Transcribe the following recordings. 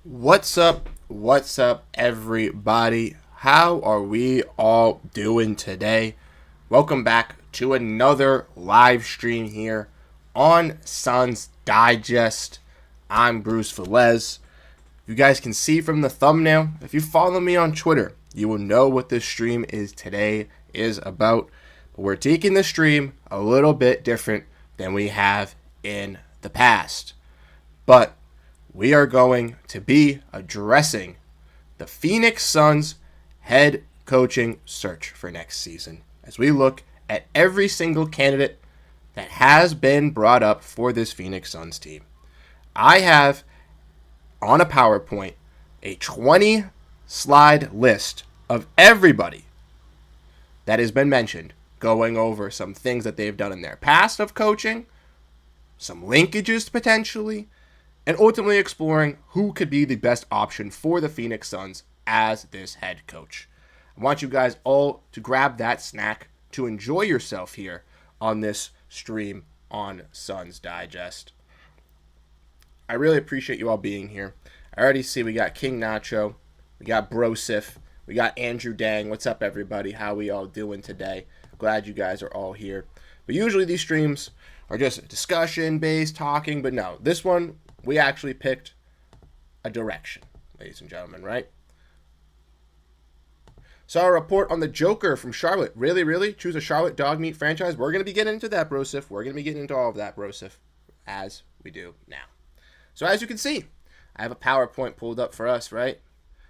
What's up? What's up, everybody? How are we all doing today? Welcome back to another live stream here on Suns Digest. I'm Bruce Veliz. You guys can see from the thumbnail, if you follow me on Twitter, you will know what this stream is about. But we're taking the stream a little bit different than we have in the past. But we are going to be addressing the Phoenix Suns head coaching search for next season as we look at every single candidate that has been brought up for this Phoenix Suns team. I have on a PowerPoint a 20 slide list of everybody that has been mentioned, going over some things that they've done in their past of coaching, some linkages potentially, and ultimately exploring who could be the best option for the Phoenix Suns as this head coach. I want you guys all to grab that snack to enjoy yourself here on this stream on Suns Digest. I really appreciate you all being here. I already see we got King Nacho, we got Brosif, we got Andrew Dang. What's up, everybody? How we all doing today? Glad you guys are all here. But usually these streams are just discussion-based talking, but no, this one, we actually picked a direction, ladies and gentlemen, right? Saw a report on the Joker from Charlotte. Really? Choose a Charlotte dog meat franchise? We're going to be getting into that, Brosif. We're going to be getting into all of that, Brosif, as we do now. So as you can see, I have a PowerPoint pulled up for us, right?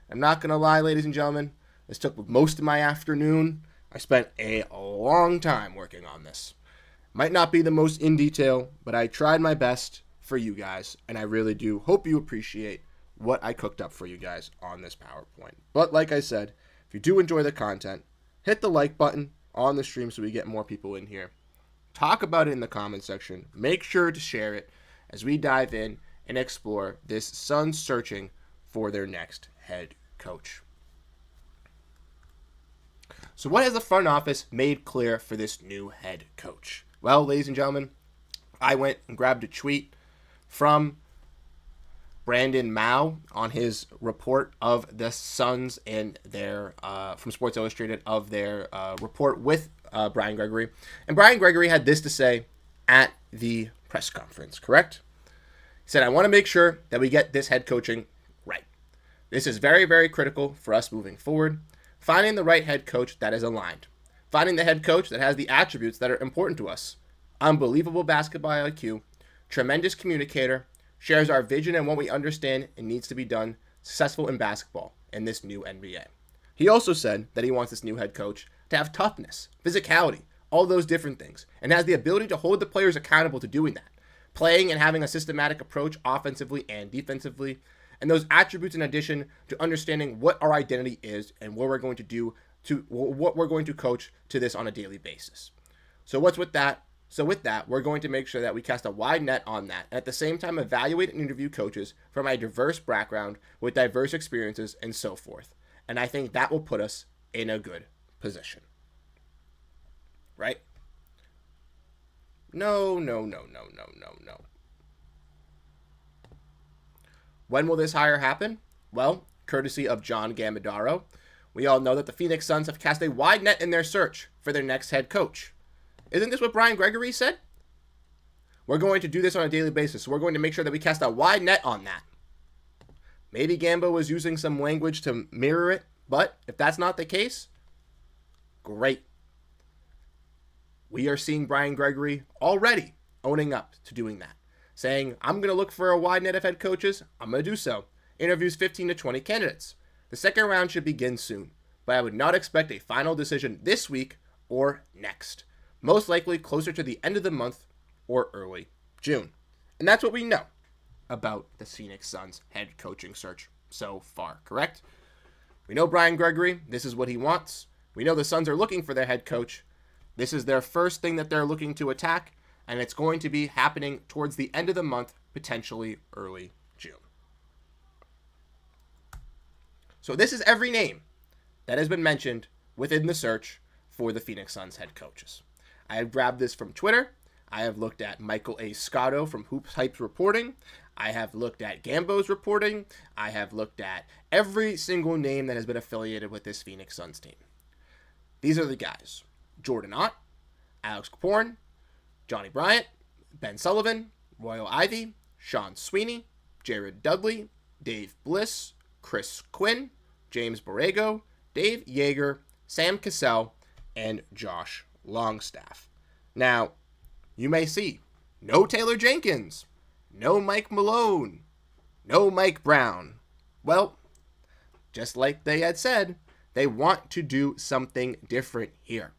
I'm not going to lie, ladies and gentlemen. This took most of my afternoon. I spent a long time working on this. Might not be the most in detail, but I tried my best for you guys, and I really do hope you appreciate what I cooked up for you guys on this PowerPoint. But like I said, if you do enjoy the content, hit the like button on the stream so we get more people in here. Talk about it in the comment section. Make sure to share it as we dive in and explore this Suns searching for their next head coach. So what has the front office made clear for this new head coach? Well, ladies and gentlemen, I went and grabbed a tweet from Brandon Mao on his report of the Suns and their, from Sports Illustrated, of their report with Brian Gregory. And Brian Gregory had this to say at the press conference, correct? He said, I want to make sure that we get this head coaching right. This is very, very critical for us moving forward. Finding the right head coach that is aligned. Finding the head coach that has the attributes that are important to us. Unbelievable basketball IQ. Tremendous communicator, shares our vision and what we understand and needs to be done successful in basketball in this new NBA. He also said that he wants this new head coach to have toughness, physicality, all those different things, and has the ability to hold the players accountable to doing that, playing and having a systematic approach offensively and defensively, and those attributes in addition to understanding what our identity is and what we're going to do to what we're going to coach to this on a daily basis. So with that, we're going to make sure that we cast a wide net on that, and at the same time evaluate and interview coaches from a diverse background with diverse experiences and so forth. And I think that will put us in a good position. Right? No. When will this hire happen? Well, courtesy of John Gambadaro, we all know that the Phoenix Suns have cast a wide net in their search for their next head coach. Isn't this what Brian Gregory said? We're going to do this on a daily basis, so we're going to make sure that we cast a wide net on that. Maybe Gambo was using some language to mirror it, but if that's not the case, great. We are seeing Brian Gregory already owning up to doing that, saying, I'm going to look for a wide net of head coaches. I'm going to do so. Interviews 15 to 20 candidates. The second round should begin soon, but I would not expect a final decision this week or next. Most likely closer to the end of the month or early June. And that's what we know about the Phoenix Suns head coaching search so far, correct? We know Brian Gregory. This is what he wants. We know the Suns are looking for their head coach. This is their first thing that they're looking to attack, and it's going to be happening towards the end of the month, potentially early June. So this is every name that has been mentioned within the search for the Phoenix Suns head coaches. I have grabbed this from Twitter. I have looked at Michael A. Scotto from Hoops Hype's reporting. I have looked at Gambo's reporting. I have looked at every single name that has been affiliated with this Phoenix Suns team. These are the guys: Jordan Ott, Alex Kaporn, Johnny Bryant, Ben Sullivan, Royal Ivey, Sean Sweeney, Jared Dudley, Dave Bliss, Chris Quinn, James Borrego, Dave Yeager, Sam Cassell, and Josh Longstaff. Now, you may see no Taylor Jenkins, no Mike Malone, no Mike Brown. Well, just like they had said, they want to do something different here.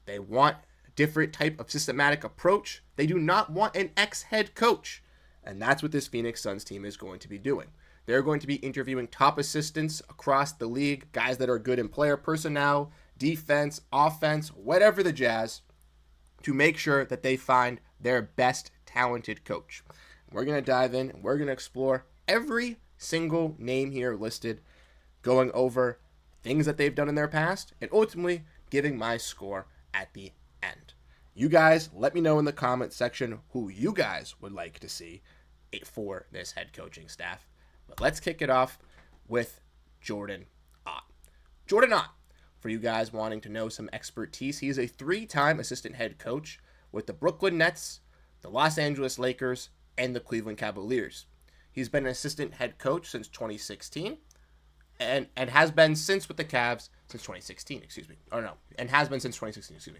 They want a different type of systematic approach. They do not want an ex-head coach. And that's what this Phoenix Suns team is going to be doing. They're going to be interviewing top assistants across the league, guys that are good in player personnel, defense, offense, whatever the jazz, to make sure that they find their best talented coach. We're going to dive in and we're going to explore every single name here listed, going over things that they've done in their past, and ultimately giving my score at the end. You guys, let me know in the comment section who you guys would like to see for this head coaching staff. But let's kick it off with Jordan Ott. Jordan Ott, for you guys wanting to know some expertise, he is a 3-time assistant head coach with the Brooklyn Nets, the Los Angeles Lakers, and the Cleveland Cavaliers. He's been an assistant head coach since 2016. And has been since with the Cavs since 2016, and has been since 2016,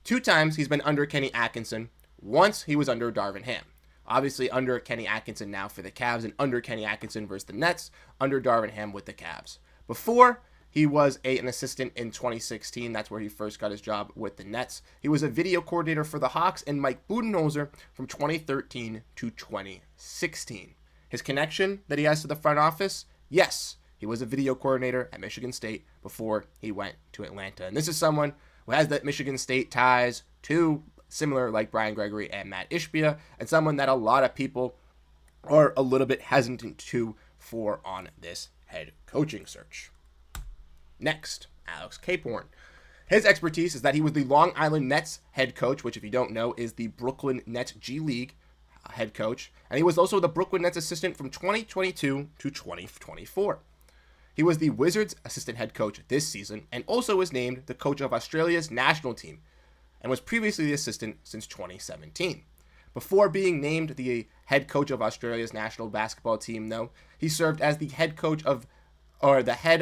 2 times he's been under Kenny Atkinson. Once he was under Darvin Ham. Obviously under Kenny Atkinson now for the Cavs, and under Kenny Atkinson versus the Nets, under Darvin Ham with the Cavs. Before, he was an assistant in 2016. That's where he first got his job with the Nets. He was a video coordinator for the Hawks and Mike Budenholzer from 2013 to 2016. His connection that he has to the front office, yes, he was a video coordinator at Michigan State before he went to Atlanta. And this is someone who has that Michigan State ties to similar like Brian Gregory and Matt Ishbia, and someone that a lot of people are a little bit hesitant for on this head coaching search. Next, Alex Kaporn. His expertise is that he was the Long Island Nets head coach, which if you don't know is the Brooklyn Nets G League head coach, and he was also the Brooklyn Nets assistant from 2022 to 2024. He was the Wizards assistant head coach this season and also was named the coach of Australia's national team and was previously the assistant since 2017. Before being named the head coach of Australia's national basketball team, though, he served as the head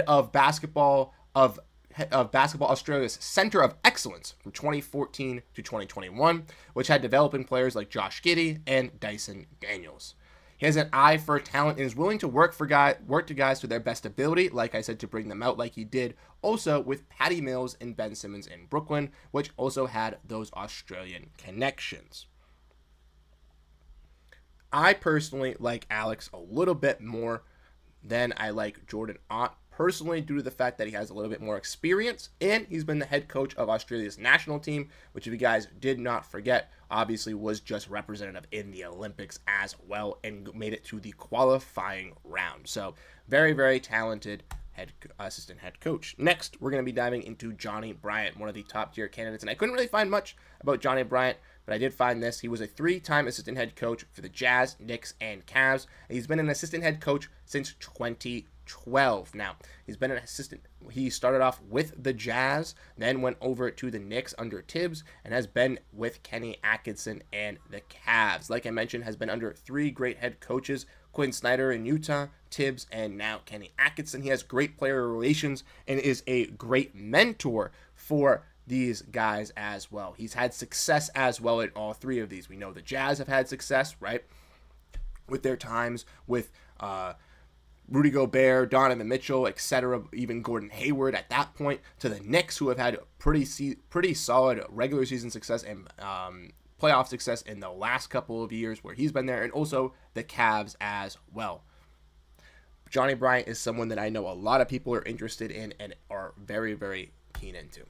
of basketball Australia's Center of Excellence from 2014 to 2021, which had developing players like Josh Giddey and Dyson Daniels. He has an eye for talent and is willing to work to guys to their best ability, like I said, to bring them out like he did also with Patty Mills and Ben Simmons in Brooklyn, which also had those Australian connections. I personally like Alex a little bit more than I like Jordan Ott, personally due to the fact that he has a little bit more experience, and he's been the head coach of Australia's national team, which if you guys did not forget, obviously was just representative in the Olympics as well and made it to the qualifying round. So very, very talented assistant head coach. Next, we're going to be diving into Johnny Bryant, one of the top tier candidates, and I couldn't really find much about Johnny Bryant, but I did find this. He was a 3-time assistant head coach for the Jazz, Knicks, and Cavs, and he's been an assistant head coach since 2012. Now, he's been an assistant. He started off with the Jazz, then went over to the Knicks under Tibbs, and has been with Kenny Atkinson and the Cavs. Like I mentioned, has been under 3 great head coaches, Quinn Snyder in Utah, Tibbs, and now Kenny Atkinson. He has great player relations and is a great mentor for these guys as well. He's had success as well in all 3 of these. We know the Jazz have had success, right, with their times with Rudy Gobert, Donovan Mitchell, etc., even Gordon Hayward at that point, to the Knicks, who have had pretty solid regular season success and playoff success in the last couple of years where he's been there, and also the Cavs as well. Johnny Bryant is someone that I know a lot of people are interested in and are very, very keen into.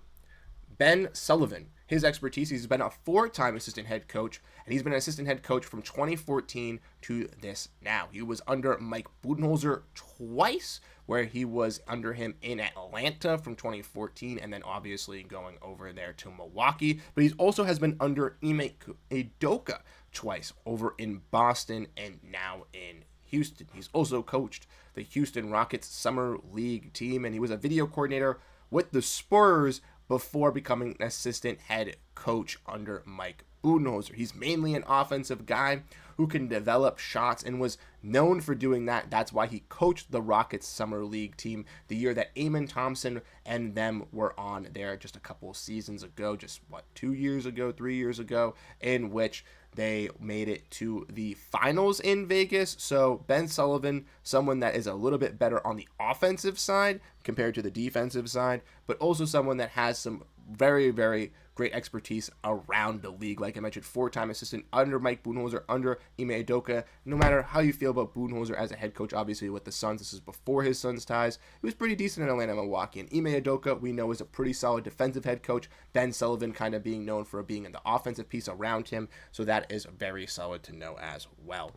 Ben Sullivan. his expertise. He's been a 4-time assistant head coach, and he's been an assistant head coach from 2014 to this now. He was under Mike Budenholzer twice, where he was under him in Atlanta from 2014, and then obviously going over there to Milwaukee. But he also has been under Ime Udoka twice over in Boston and now in Houston. He's also coached the Houston Rockets Summer League team, and he was a video coordinator with the Spurs before becoming an assistant head coach under Mike Budenholzer. He's mainly an offensive guy who can develop shots and was known for doing that. That's why he coached the Rockets Summer League team the year that Amen Thompson and them were on there just a couple seasons ago, just 2 years ago, 3 years ago, in which they made it to the finals in Vegas. So Ben Sullivan, someone that is a little bit better on the offensive side compared to the defensive side, but also someone that has some very, very great expertise around the league. Like I mentioned, 4-time assistant under Mike Budenholzer, under Ime Udoka. No matter how you feel about Budenholzer as a head coach, obviously with the Suns, this is before his Suns ties, he was pretty decent in Atlanta, Milwaukee. And Ime Udoka, we know, is a pretty solid defensive head coach. Ben Sullivan kind of being known for being in the offensive piece around him, so that is very solid to know as well.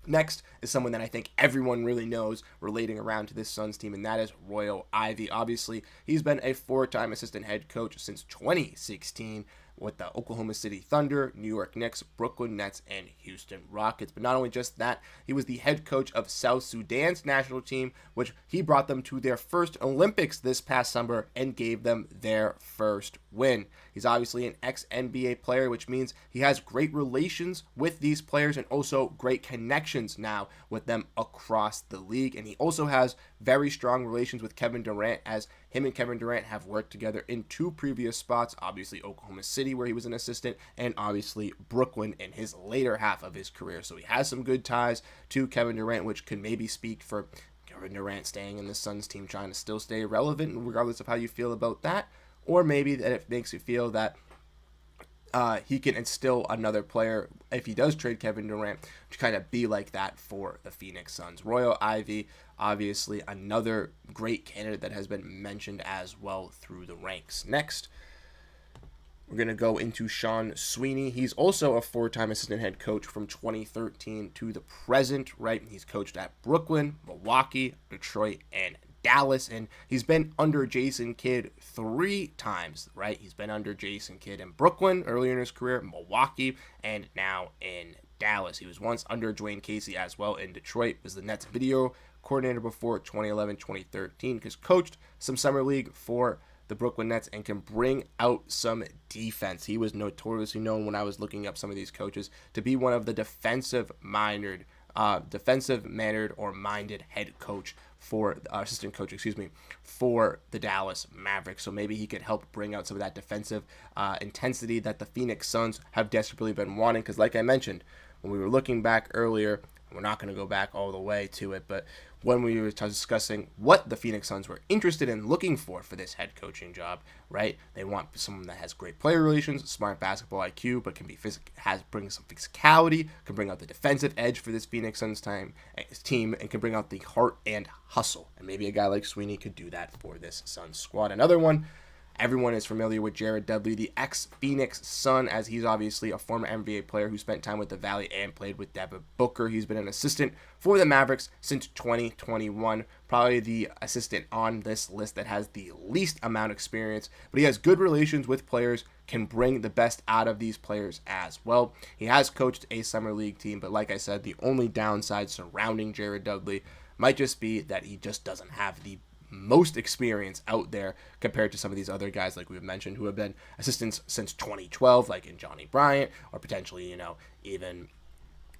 Next is someone that I think everyone really knows relating around to this Suns team, and that is Royal Ivey. Obviously, he's been a 4-time assistant head coach since 2016 with the Oklahoma City Thunder, New York Knicks, Brooklyn Nets, and Houston Rockets. But not only just that, he was the head coach of South Sudan's national team, which he brought them to their first Olympics this past summer and gave them their first win. He's obviously an ex-NBA player, which means he has great relations with these players and also great connections now with them across the league. And he also has very strong relations with Kevin Durant, as him and Kevin Durant have worked together in 2 previous spots, obviously Oklahoma City, where he was an assistant, and obviously Brooklyn in his later half of his career. So he has some good ties to Kevin Durant, which could maybe speak for Kevin Durant staying in the Suns team, trying to still stay relevant, regardless of how you feel about that. Or maybe that it makes you feel that he can instill another player, if he does trade Kevin Durant, to kind of be like that for the Phoenix Suns. Royal Ivey, obviously another great candidate that has been mentioned as well through the ranks. Next, we're going to go into Sean Sweeney. He's also a 4-time assistant head coach from 2013 to the present, right? He's coached at Brooklyn, Milwaukee, Detroit, and Dallas, and he's been under Jason Kidd 3 times, right? He's been under Jason Kidd in Brooklyn earlier in his career, Milwaukee, and now in Dallas. He was once under Dwayne Casey as well in Detroit, was the Nets video coordinator before 2011-2013, because coached some summer league for the Brooklyn Nets and can bring out some defense. He was notoriously known, when I was looking up some of these coaches, to be one of the defensive-mannered or minded head coach for assistant coach, for the Dallas Mavericks. So maybe he could help bring out some of that defensive intensity that the Phoenix Suns have desperately been wanting. Because like I mentioned, when we were looking back earlier, we're not going to go back all the way to it, but when we were discussing what the Phoenix Suns were interested in looking for this head coaching job, right? They want someone that has great player relations, smart basketball IQ, but can be brings some physicality, can bring out the defensive edge for this Phoenix Suns team, and can bring out the heart and hustle. And maybe a guy like Sweeney could do that for this Suns squad. Another one, everyone is familiar with Jared Dudley, the ex-Phoenix Sun, as he's obviously a former NBA player who spent time with the Valley and played with Devin Booker. He's been an assistant for the Mavericks since 2021, probably the assistant on this list that has the least amount of experience, but he has good relations with players, can bring the best out of these players as well. He has coached a summer league team, but like I said, the only downside surrounding Jared Dudley might just be that he just doesn't have the most experience out there compared to some of these other guys like we've mentioned who have been assistants since 2012, like in Johnny Bryant, or potentially, even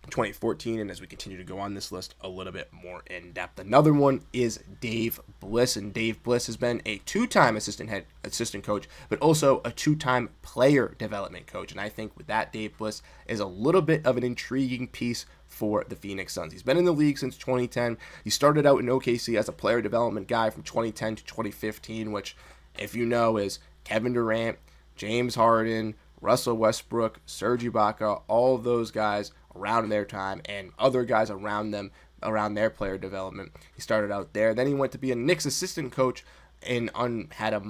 2014, and as we continue to go on this list a little bit more in depth. Another one is Dave Bliss, and Dave Bliss has been a 2-time assistant coach, but also a 2-time player development coach, and I think with that, Dave Bliss is a little bit of an intriguing piece for the Phoenix Suns. He's been in the league since 2010. He started out in OKC as a player development guy from 2010 to 2015, which, if you know, is Kevin Durant, James Harden, Russell Westbrook, Serge Ibaka, all of those guys around their time, and other guys around them, around their player development. He started out there. Then he went to be a Knicks assistant coach and had a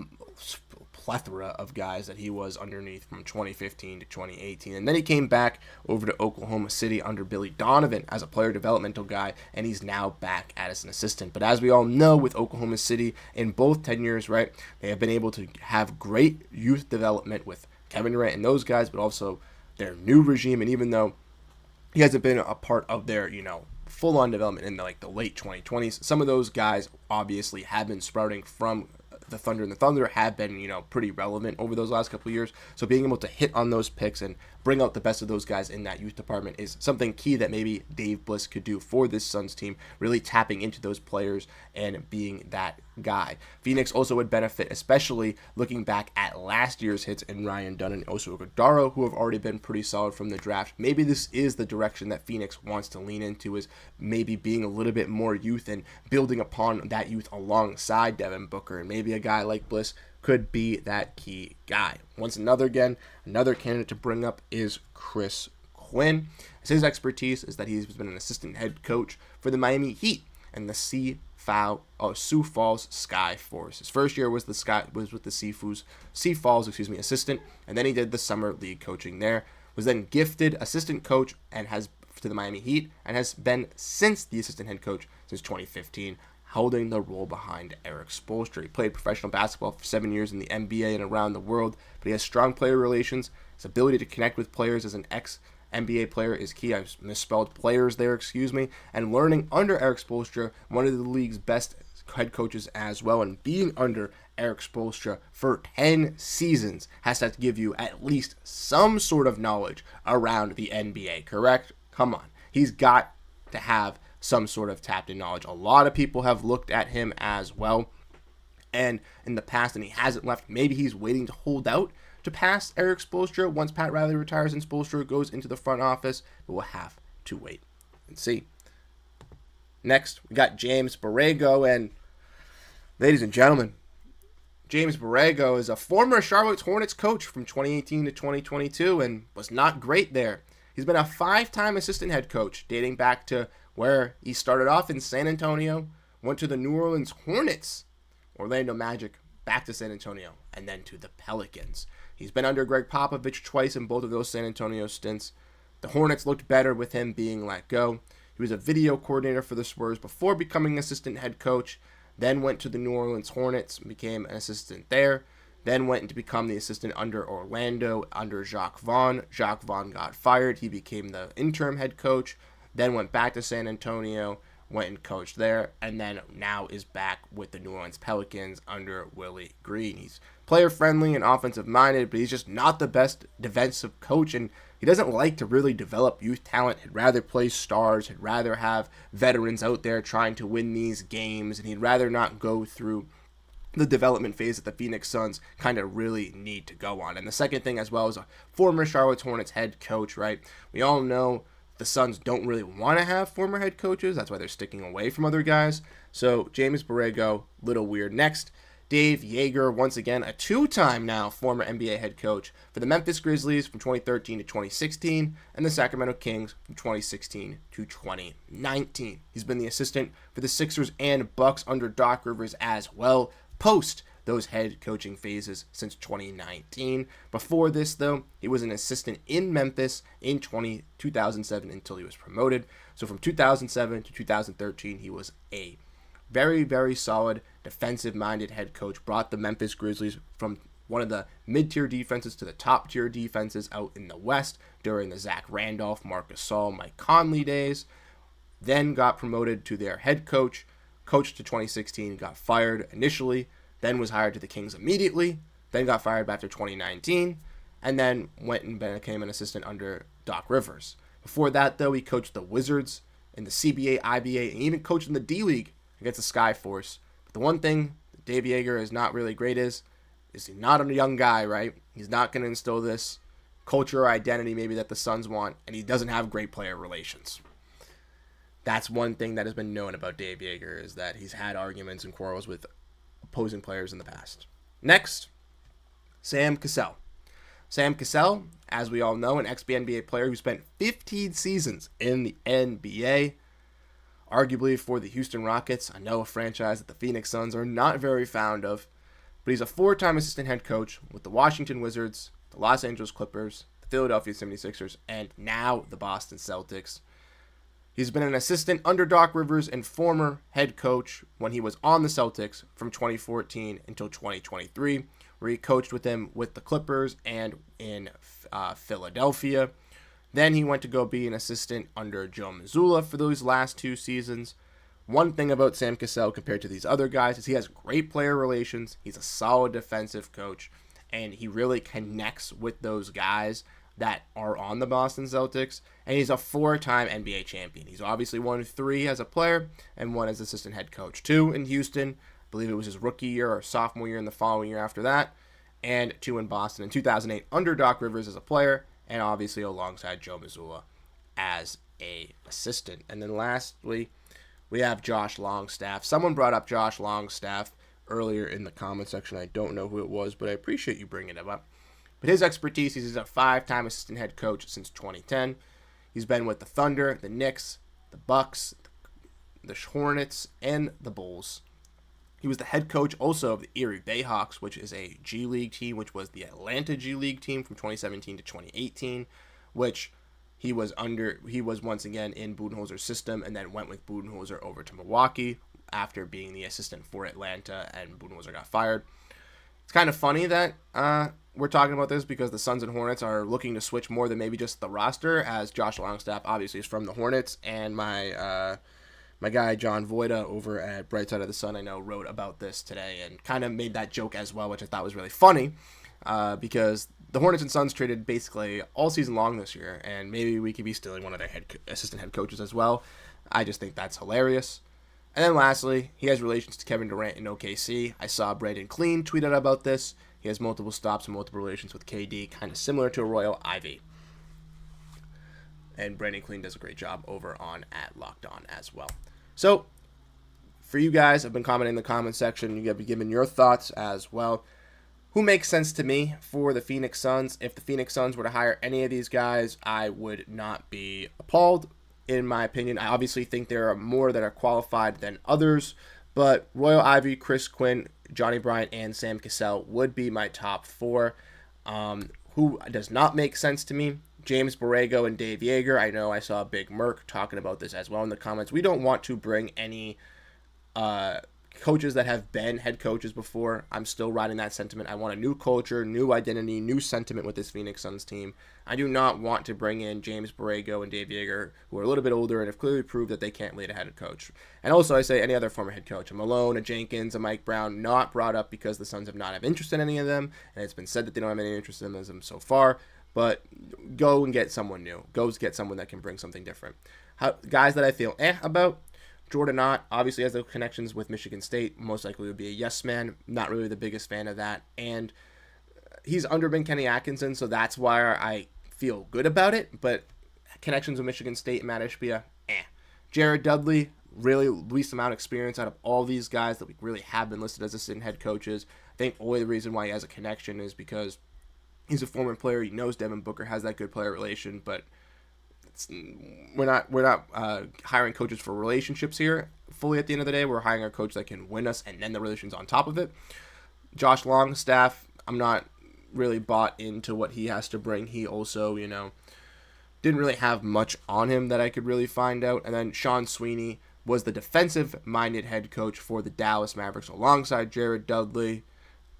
plethora of guys that he was underneath from 2015 to 2018. And then he came back over to Oklahoma City under Billy Donovan as a player developmental guy, and he's now back as an assistant. But as we all know, with Oklahoma City in both tenures, right, they have been able to have great youth development with Kevin Durant and those guys, but also their new regime. And even though he hasn't been a part of their, full-on development in the late 2020s, some of those guys obviously have been sprouting from the Thunder, and the Thunder have been, pretty relevant over those last couple of years. So being able to hit on those picks and bring out the best of those guys in that youth department is something key that maybe Dave Bliss could do for this Suns team, really tapping into those players and being that guy. Phoenix also would benefit, especially looking back at last year's hits in Ryan Dunn and Oso Ighodaro, who have already been pretty solid from the draft. Maybe this is the direction that Phoenix wants to lean into, is maybe being a little bit more youth and building upon that youth alongside Devin Booker, and maybe a guy like Bliss could be that key guy. Another candidate to bring up is Chris Quinn. His expertise is that he's been an assistant head coach for the Miami Heat and the Sioux Falls Sky Force. His first year was with the Sioux Falls assistant, and then he did the summer league coaching there. Was then gifted assistant coach and has to the Miami Heat, and has been since the assistant head coach since 2015, holding the role behind Eric Spoelstra. He played professional basketball for 7 years in the NBA and around the world, but he has strong player relations. His ability to connect with players as an ex-NBA player is key. I misspelled players there, and learning under Eric Spoelstra, one of the league's best head coaches as well, and being under Eric Spoelstra for 10 seasons has to give you at least some sort of knowledge around the NBA, correct? Come on. He's got to have some sort of tapped-in knowledge. A lot of people have looked at him as well, and in the past, and he hasn't left. Maybe he's waiting to hold out to pass Eric Spoelstra once Pat Riley retires and Spoelstra goes into the front office, but we'll have to wait and see. Next, we got James Borrego, and ladies and gentlemen, James Borrego is a former Charlotte Hornets coach from 2018 to 2022 and was not great there. He's been a 5-time assistant head coach, dating back to where he started off in San Antonio, went to the New Orleans Hornets, Orlando Magic, back to San Antonio, and then to the Pelicans. He's been under Greg Popovich twice in both of those San Antonio stints. The Hornets looked better with him being let go. He was a video coordinator for the Spurs before becoming assistant head coach, then went to the New Orleans Hornets, became an assistant there, then went to become the assistant under Orlando under Jacques Vaughn. Jacques Vaughn got fired. He became the interim head coach, then went back to San Antonio, went and coached there, and then now is back with the New Orleans Pelicans under Willie Green. He's player-friendly and offensive-minded, but he's just not the best defensive coach, and he doesn't like to really develop youth talent. He'd rather play stars. He'd rather have veterans out there trying to win these games, and he'd rather not go through the development phase that the Phoenix Suns kind of really need to go on. And the second thing as well is a former Charlotte Hornets head coach, right? We all know the Suns don't really want to have former head coaches. That's why they're sticking away from other guys. So James Borrego, little weird. Next, Dave Joerger, once again, a 2-time now former NBA head coach for the Memphis Grizzlies from 2013 to 2016 and the Sacramento Kings from 2016 to 2019. He's been the assistant for the Sixers and Bucks under Doc Rivers as well, post those head coaching phases since 2019. Before this, though, he was an assistant in Memphis in 2007 until he was promoted. So from 2007 to 2013, he was a very, very solid defensive-minded head coach, brought the Memphis Grizzlies from one of the mid-tier defenses to the top-tier defenses out in the West during the Zach Randolph, Marc Gasol, Mike Conley days, then got promoted to their head coach, coached to 2016, got fired initially, then was hired to the Kings immediately, then got fired after 2019, and then went and became an assistant under Doc Rivers. Before that, though, he coached the Wizards in the CBA, IBA, and even coached in the D-League against the Sky Force. But the one thing that Dave Joerger is not really great is he's not a young guy, right? He's not going to instill this culture or identity maybe that the Suns want, and he doesn't have great player relations. That's one thing that has been known about Dave Joerger, is that he's had arguments and quarrels with opposing players in the past. Next, Sam Cassell. Sam Cassell, as we all know, an ex-NBA player who spent 15 seasons in the NBA, arguably for the Houston Rockets. I know a franchise that the Phoenix Suns are not very fond of, but he's a 4-time assistant head coach with the Washington Wizards, the Los Angeles Clippers, the Philadelphia 76ers, and now the Boston Celtics. He's been an assistant under Doc Rivers and former head coach when he was on the Celtics from 2014 until 2023, where he coached with them with the Clippers and in Philadelphia. Then he went to go be an assistant under Joe Mazzulla for those last 2 seasons. One thing about Sam Cassell compared to these other guys is he has great player relations. He's a solid defensive coach, and he really connects with those guys that are on the Boston Celtics, and he's a 4-time NBA champion. He's obviously won 3 as a player and 1 as assistant head coach. 2 in Houston, I believe it was his rookie year or sophomore year, and the following year after that, and 2 in Boston in 2008 under Doc Rivers as a player, and obviously alongside Joe Mazzulla as a assistant. And then lastly, we have Josh Longstaff. Someone brought up Josh Longstaff earlier in the comment section. I don't know who it was, but I appreciate you bringing him up. But his expertise, he's a 5-time assistant head coach since 2010. He's been with the Thunder, the Knicks, the Bucks, the Hornets, and the Bulls. He was the head coach also of the Erie Bayhawks, which is a G League team, which was the Atlanta G League team from 2017 to 2018, which he was once again in Budenholzer's system and then went with Budenholzer over to Milwaukee after being the assistant for Atlanta, and Budenholzer got fired. It's kind of funny that we're talking about this because the Suns and Hornets are looking to switch more than maybe just the roster, as Josh Longstaff obviously is from the Hornets, and my guy John Voida over at Bright Side of the Sun, I know, wrote about this today and kind of made that joke as well, which I thought was really funny because the Hornets and Suns traded basically all season long this year, and maybe we could be stealing one of their assistant head coaches as well. I just think that's hilarious. And then lastly, he has relations to Kevin Durant in OKC. I saw Brandon Clean tweet out about this. He has multiple stops and multiple relations with KD, kind of similar to Royal Ivy. And Brandon Clean does a great job over on at Locked On as well. So, for you guys, I've been commenting in the comment section. You got to be giving your thoughts as well. Who makes sense to me for the Phoenix Suns? If the Phoenix Suns were to hire any of these guys, I would not be appalled. In my opinion, I obviously think there are more that are qualified than others, but Royal Ivy, Chris Quinn, Johnny Bryant, and Sam Cassell would be my top 4. Who does not make sense to me? James Borrego and Dave Yeager. I know I saw Big Merc talking about this as well in the comments. We don't want to bring any coaches that have been head coaches before. I'm still riding that sentiment. I want a new culture, new identity, new sentiment with this Phoenix Suns team. I do not want to bring in James Borrego and Dave Yeager, who are a little bit older and have clearly proved that they can't lead a head coach. And also, I say any other former head coach, a Malone, a Jenkins, a Mike Brown, not brought up because the Suns have not have interest in any of them, and it's been said that they don't have any interest in them so far. But go and get someone new. Go get someone that can bring something different. Guys that I feel about. Jordan Ott obviously has the connections with Michigan State. Most likely would be a yes man. Not really the biggest fan of that. And he's underbeen Kenny Atkinson, so that's why I feel good about it. But connections with Michigan State and Matt Ishbia, Jared Dudley, really least amount of experience out of all these guys that we really have been listed as assistant head coaches. I think only the reason why he has a connection is because he's a former player. He knows Devin Booker has that good player relation, but we're not hiring coaches for relationships here. Fully at the end of the day, we're hiring a coach that can win us, and then the relations on top of it. Josh Longstaff, I'm not really bought into what he has to bring. He also, didn't really have much on him that I could really find out. And then Sean Sweeney was the defensive-minded head coach for the Dallas Mavericks alongside Jared Dudley.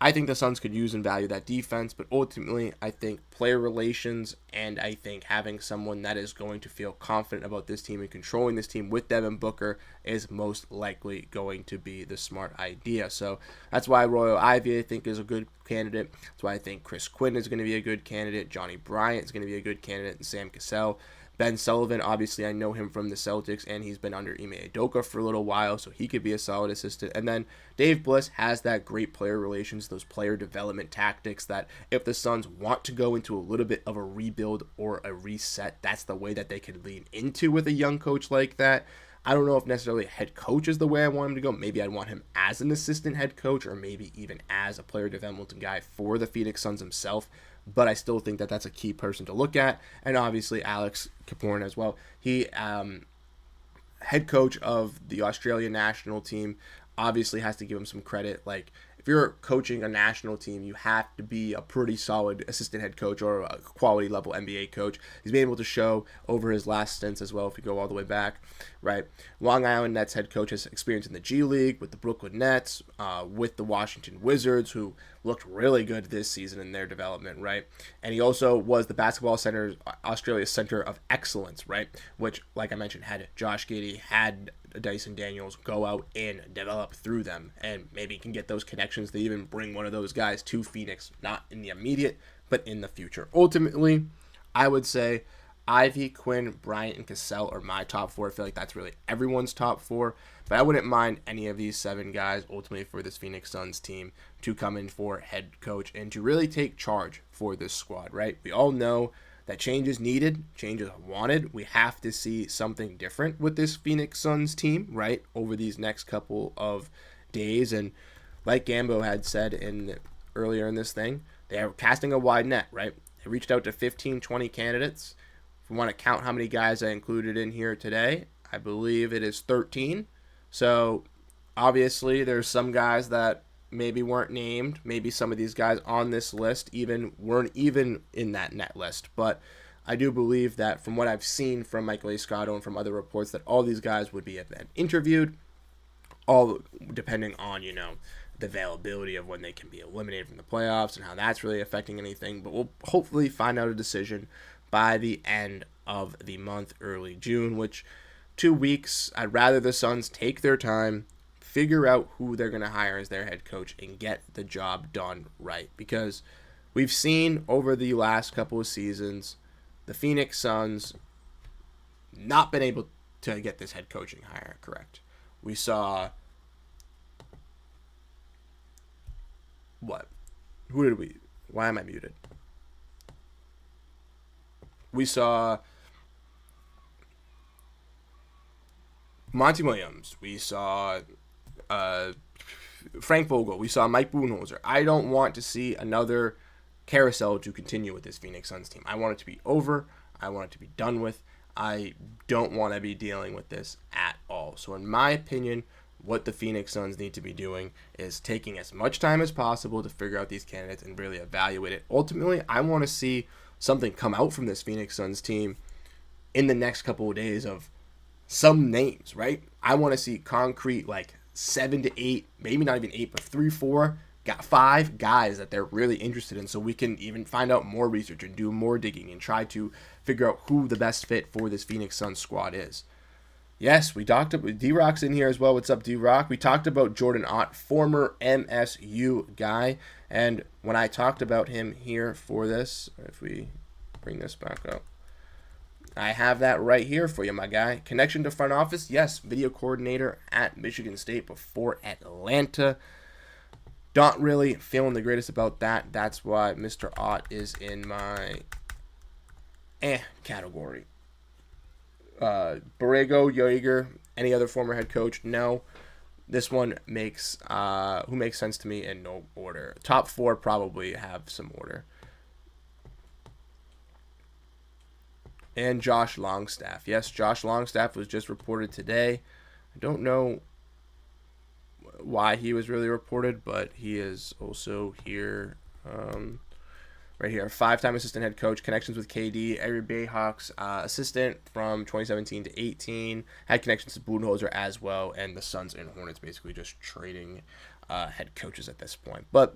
I think the Suns could use and value that defense, but ultimately I think player relations and I think having someone that is going to feel confident about this team and controlling this team with Devin Booker is most likely going to be the smart idea. So that's why Royal Ivy I think is a good candidate. That's why I think Chris Quinn is going to be a good candidate. Johnny Bryant is going to be a good candidate, and Sam Cassell. Ben Sullivan, obviously I know him from the Celtics, and he's been under Ime Udoka for a little while, so he could be a solid assistant. And then Dave Bliss has that great player relations, those player development tactics that if the Suns want to go into a little bit of a rebuild or a reset, that's the way that they could lean into with a young coach like that. I don't know if necessarily a head coach is the way I want him to go. Maybe I'd want him as an assistant head coach or maybe even as a player development guy for the Phoenix Suns himself. But I still think that that's a key person to look at. And obviously Alex Caporn as well. He, head coach of the Australian national team, obviously has to give him some credit. Like, if you're coaching a national team, you have to be a pretty solid assistant head coach or a quality level NBA coach. He's been able to show over his last stints as well, if you go all the way back, right? Long Island Nets head coach has experience in the G League with the Brooklyn Nets, with the Washington Wizards, who looked really good this season in their development, right? And he also was the Basketball Center, Australia's Center of Excellence, right? Which, like I mentioned, had Josh Giddey, had Dyson Daniels go out and develop through them, and maybe can get those connections to even bring one of those guys to Phoenix, not in the immediate, but in the future. Ultimately, I would say Ivy, Quinn, Bryant, and Cassell are my top 4. I feel like that's really everyone's top 4, but I wouldn't mind any of these 7 guys ultimately for this Phoenix Suns team to come in for head coach and to really take charge for this squad, right? We all know that change is needed, change is wanted. We have to see something different with this Phoenix Suns team, right, over these next couple of days. And like Gambo had said earlier in this thing, they are casting a wide net, right? They reached out to 15, 20 candidates. If we want to count how many guys I included in here today, I believe it is 13. So obviously there's some guys that maybe weren't named. Maybe some of these guys on this list weren't even in that net list. But I do believe that from what I've seen from Michael Escotto and from other reports, that all these guys would be interviewed, all depending on, the availability of when they can be eliminated from the playoffs and how that's really affecting anything. But we'll hopefully find out a decision by the end of the month, early June, which 2 weeks. I'd rather the Suns take their time, figure out who they're going to hire as their head coach, and get the job done right. Because we've seen over the last couple of seasons, the Phoenix Suns not been able to get this head coaching hire correct. We saw... What? Why am I muted? We saw Monty Williams. We saw Frank Vogel. We saw Mike Budenholzer. I don't want to see another carousel to continue with this Phoenix Suns team. I want it to be over. I want it to be done with. I don't want to be dealing with this at all. So in my opinion, what the Phoenix Suns need to be doing is taking as much time as possible to figure out these candidates and really evaluate it. Ultimately, I want to see something come out from this Phoenix Suns team in the next couple of days of some names, right? I want to see concrete, like 7 to 8, maybe not even 8, but 3, 4, got 5 guys that they're really interested in, so we can even find out more research and do more digging and try to figure out who the best fit for this Phoenix Suns squad is. Yes, we talked about D-Rock's in here as well. What's up, D-Rock? We talked about Jordan Ott, former MSU guy. And when I talked about him here for this, if we bring this back up, I have that right here for you, my guy. Connection to front office, yes. Video coordinator at Michigan State before Atlanta. Not really feeling the greatest about that. That's why Mr. Ott is in my category. Borrego, Jaeger, any other former head coach? No. This one makes who makes sense to me in no order. Top 4 probably have some order. And Josh Longstaff. Yes, Josh Longstaff was just reported today. I don't know why he was really reported, but he is also here. Right here, 5-time assistant head coach, connections with KD, Avery Bayhawks, assistant from 2017 to 18, had connections to Budenholzer as well, and the Suns and Hornets basically just trading head coaches at this point. But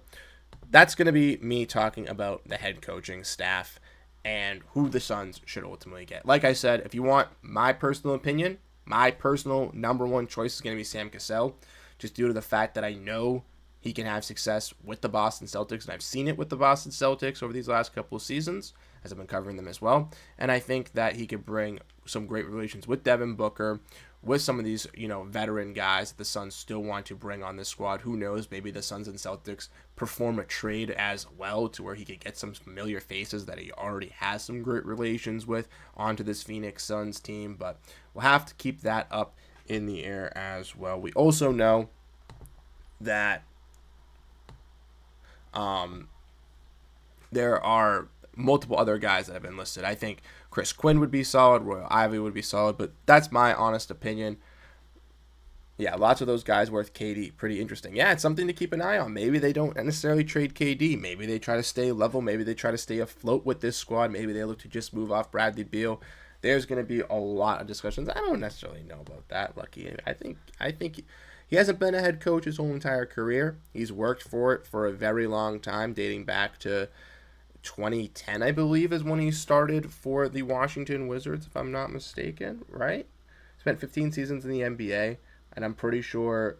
that's going to be me talking about the head coaching staff and who the Suns should ultimately get. Like I said, if you want my personal opinion, my personal number one choice is going to be Sam Cassell, just due to the fact that I know he can have success with the Boston Celtics, and I've seen it with the Boston Celtics over these last couple of seasons, as I've been covering them as well. And I think that he could bring some great relations with Devin Booker, with some of these, veteran guys that the Suns still want to bring on this squad. Who knows, maybe the Suns and Celtics perform a trade as well to where he could get some familiar faces that he already has some great relations with onto this Phoenix Suns team. But we'll have to keep that up in the air as well. We also know that there are multiple other guys that have been listed. I think Chris Quinn would be solid, Royal Ivey would be solid, but that's my honest opinion. Yeah, lots of those guys worth KD. Pretty interesting. Yeah, it's something to keep an eye on. Maybe they don't necessarily trade KD. Maybe they try to stay level. Maybe they try to stay afloat with this squad. Maybe they look to just move off Bradley Beal. There's going to be a lot of discussions. I don't necessarily know about that, Lucky. I think he hasn't been a head coach his whole entire career. He's worked for it for a very long time, dating back to 2010, I believe, is when he started for the Washington Wizards, if I'm not mistaken, right? Spent 15 seasons in the NBA. And I'm pretty sure,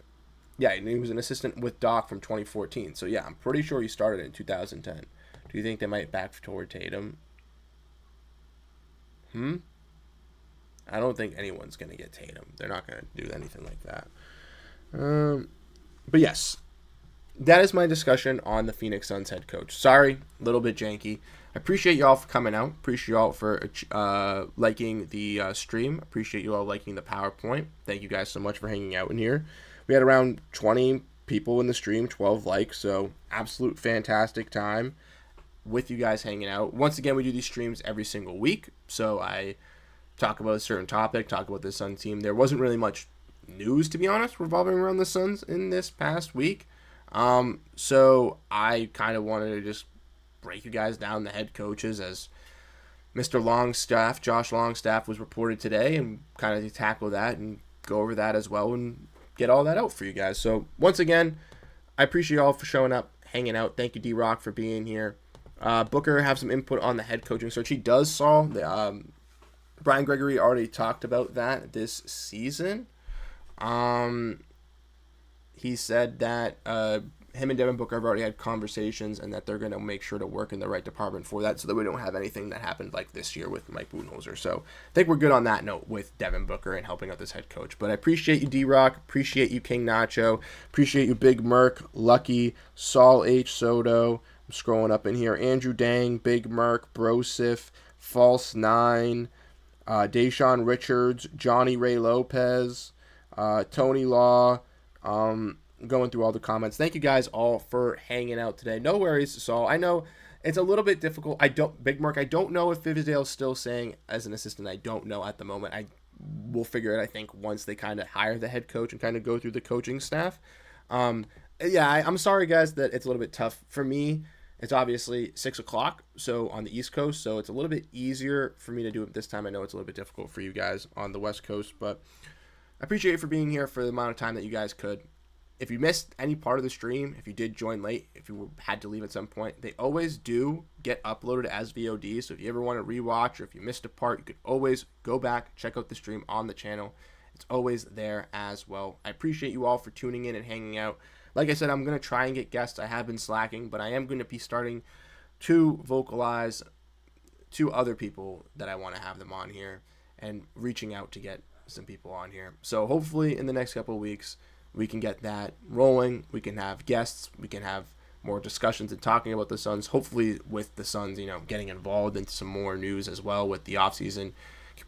yeah, he was an assistant with Doc from 2014. So, yeah, I'm pretty sure he started in 2010. Do you think they might back toward Tatum? I don't think anyone's going to get Tatum. They're not going to do anything like that. But, yes, that is my discussion on the Phoenix Suns head coach. Sorry, a little bit janky. I appreciate y'all for coming out. Appreciate y'all for liking the stream. Appreciate you all liking the PowerPoint. Thank you guys so much for hanging out in here. We had around 20 people in the stream, 12 likes, so absolute fantastic time with you guys hanging out. Once again, we do these streams every single week, so I talk about a certain topic, talk about the Suns team. There wasn't really much news, to be honest, revolving around the Suns in this past week. So I kind of wanted to just break you guys down the head coaches as Mr. Longstaff, Josh Longstaff, was reported today, and kind of tackle that and go over that as well and get all that out for you guys. So once again, I appreciate you all for showing up, hanging out. Thank you, D-Rock, for being here. Booker have some input on the head coaching search. He does saw the Brian Gregory already talked about that this season. He said that him and Devin Booker have already had conversations and that they're going to make sure to work in the right department for that so that we don't have anything that happened like this year with Mike Budenholzer. So I think we're good on that note with Devin Booker and helping out this head coach. But I appreciate you, D-Rock. Appreciate you, King Nacho. Appreciate you, Big Merc, Lucky, Saul H. Soto. I'm scrolling up in here. Andrew Dang, Big Merc, Brosif, False 9, Deshaun Richards, Johnny Ray Lopez, Tony Law, going through all the comments. Thank you guys all for hanging out today. No worries, Saul. I know it's a little bit difficult. Big Mark, I don't know if Fizdale's still saying as an assistant. I don't know at the moment. I will figure it, I think, once they kind of hire the head coach and kind of go through the coaching staff. I'm sorry, guys, that it's a little bit tough. For me, it's obviously 6 o'clock, so on the East Coast, so it's a little bit easier for me to do it this time. I know it's a little bit difficult for you guys on the West Coast, but I appreciate you for being here for the amount of time that you guys could. If you missed any part of the stream, if you did join late, if you had to leave at some point, they always do get uploaded as VOD. So if you ever want to rewatch or if you missed a part, you could always go back, check out the stream on the channel. It's always there as well. I appreciate you all for tuning in and hanging out. Like I said, I'm going to try and get guests. I have been slacking, but I am going to be starting to vocalize to other people that I want to have them on here and reaching out to get some people on here. So hopefully in the next couple of weeks, we can get that rolling. We can have guests. We can have more discussions and talking about the Suns. Hopefully with the Suns, getting involved in some more news as well with the offseason,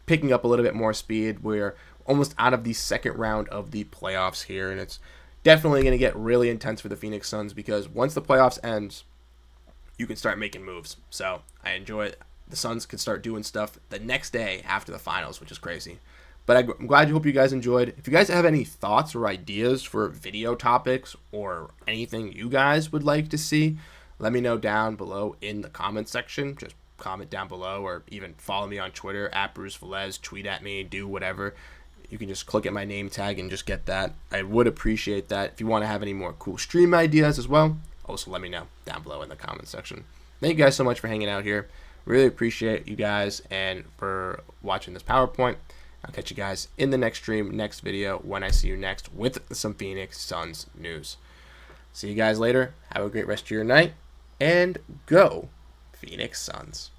picking up a little bit more speed. We're almost out of the second round of the playoffs here, and it's definitely going to get really intense for the Phoenix Suns because once the playoffs ends, you can start making moves. So I enjoy it. The Suns can start doing stuff the next day after the finals, which is crazy. But I'm glad you hope you guys enjoyed. If you guys have any thoughts or ideas for video topics or anything you guys would like to see, let me know down below in the comment section. Just comment down below or even follow me on Twitter at Bruce Veliz. Tweet at me, do whatever. You can just click at my name tag and just get that. I would appreciate that. If you want to have any more cool stream ideas as well, also let me know down below in the comment section. Thank you guys so much for hanging out here. Really appreciate you guys and for watching this PowerPoint. I'll catch you guys in the next stream, next video, when I see you next with some Phoenix Suns news. See you guys later. Have a great rest of your night, and go Phoenix Suns.